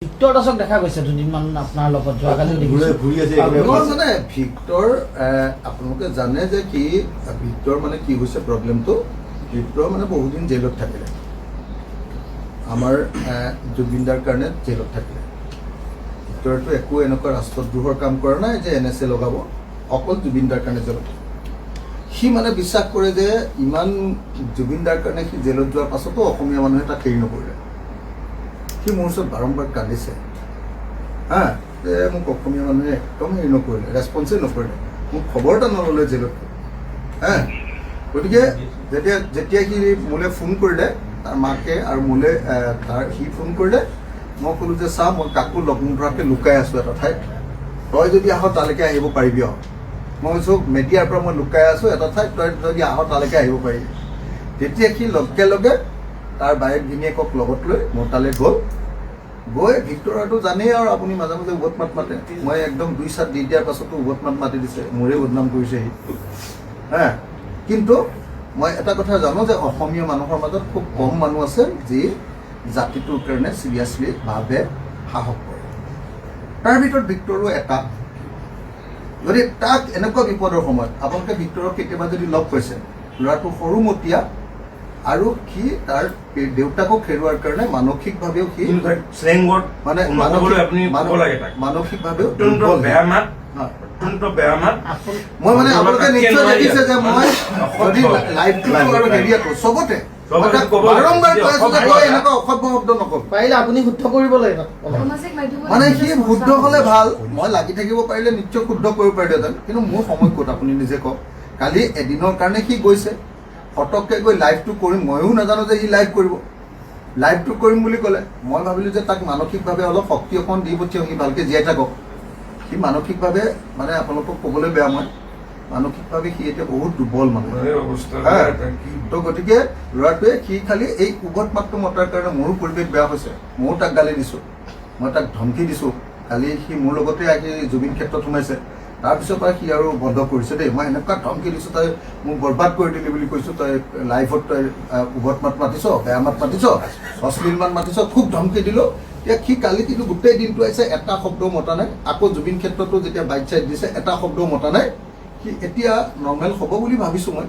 Victor দাসক দেখা গৈছে দুদিনমান আপোনাৰ লগত যোৱাকালি মানে ভিক্টৰ আপোনালোকে জানে যে কি ভিক্টৰ মানে কি হৈছে প্ৰব্লেমটো ভিক্টৰ মানে বহুদিন জেলত থাকিলে আমাৰ জুবিনদাৰ কাৰণে জেলত থাকিলে ভিক্টৰটো একো এনেকুৱা ৰাষ্ট্ৰদ্ৰোহৰ কাম কৰা নাই যে NSA লগাব অকল জুবিনদাৰ কাৰণে জেলত সি মানে বিশ্বাস কৰে যে ইমান জুবিনদাৰ কাৰণে সি জেলত যোৱাৰ পাছতো অসমীয়া মানুহে তাক হেৰি নকৰিলে সি মোৰ ওচৰত বাৰম্বাৰ কান্দিছে হা যে মোক অসমীয়া মানুহে একদম হেৰি নকৰিলে ৰেছপন্সেই নকৰিলে মোক খবৰ এটা নল'লে জেলত হা গতিকে যেতিয়া সি মোলৈ ফোন কৰিলে তাৰ মাকে আৰু মোলৈ সি ফোন কৰিলে মই ক'লোঁ যে চা মই কাকো লগ নধৰাকৈ লুকাই আছোঁ এটা ঠাইত তই যদি আহ তালৈকে আহিব পাৰিবি আৰু মই কৈছোঁ মেডিয়াৰ পৰা মই লুকাই আছোঁ এটা ঠাইত তই যদি আহ তালৈকে আহিব পাৰিবি তেতিয়া সি লগে লগে তাৰ বায়েক ভিনীয়েকক লগত লৈ মোৰ তালৈ গৈ ভিক্টৰটো জানেই আৰু আপুনি মাজে মাজে উভত মাত মাতে মই একদম 2 চাত দি দিয়াৰ পাছতো উভত মাত মাতি দিছে মোৰে বদনাম কৰিছে সি হা কিন্তু মই এটা কথা জানো যে অসমীয়া মানুহৰ মাজত খুব কম মানুহ আছে যি জাতিটোৰ কাৰণে চিৰিয়াছলি ভাৱে সাহস কৰে তাৰ ভিতৰত ভিক্টৰো এটা যদি তাক এনেকুৱা বিপদৰ সময়ত আপোনালোকে ভিক্টৰক কেতিয়াবা যদি লগ পাইছে ল'ৰাটো সৰুমতীয়া আৰু সি তাৰ দেউতাকক হেৰুৱাৰ কাৰণে মানসিকভাৱেও সি মানে মানসিকভাৱেও মই মানে আপোনালোকে নিশ্চয় দেখিছে যে মই যদি লাইভটো আৰু হেৰিয়াটো চবতে বাৰম্বাৰ কৈ আছো যে তই এনেকুৱা অসভ্য শব্দ নকবি পাৰিলে আপুনি শুদ্ধ কৰিব লাগিব মানে সি শুদ্ধ হ'লে ভাল মই লাগি থাকিব পাৰিলে নিশ্চয় শুদ্ধ কৰিব পাৰিলোহেঁতেন কিন্তু মোৰ সময় ক'ত আপুনি নিজে কওক কালি এদিনৰ কাৰণে সি গৈছে ফটককৈ গৈ লাইভটো কৰিম ময়ো নাজানো যে সি লাইভ কৰিব লাইভটো কৰিম বুলি ক'লে মই ভাবিলোঁ যে তাক মানসিকভাৱে অলপ শক্তি অকণ দি পঠিয়াওঁ সি ভালকৈ জীয়াই থাকক সি মানসিকভাৱে মানে আপোনালোকক ক'বলৈ বেয়া মই মানসিকভাৱে সি এতিয়া বহুত দুৰ্বল মানুহ তো গতিকে ল'ৰাটোৱে সি খালি এই উভত মাতটো মতাৰ কাৰণে মোৰো পৰিৱেশ বেয়া হৈছে ময়ো তাক গালি দিছোঁ মই তাক ধমকি দিছোঁ কালি সি মোৰ লগতে আহি জুবিন ক্ষেত্ৰত সোমাইছে তাৰপিছৰ পৰা সি আৰু বন্ধ কৰিছে দেই মই এনেকুৱা ধমকি দিছোঁ তই মোক বৰবাদ কৰি দিলি বুলি কৈছোঁ তই লাইভত তই উভত মাত মাতিছ বেয়া মাত মাতিছ অশ্লীল মাত মাতিছ খুব ধমকি দিলোঁ এতিয়া সি কালি কিন্তু গোটেই দিনটো আহিছে এটা শব্দও মতা নাই আকৌ জুবিন ক্ষেত্ৰতো যেতিয়া বাইক চাইড দিছে এটা শব্দও মতা নাই সি এতিয়া নৰ্মেল হ'ব বুলি ভাবিছোঁ মই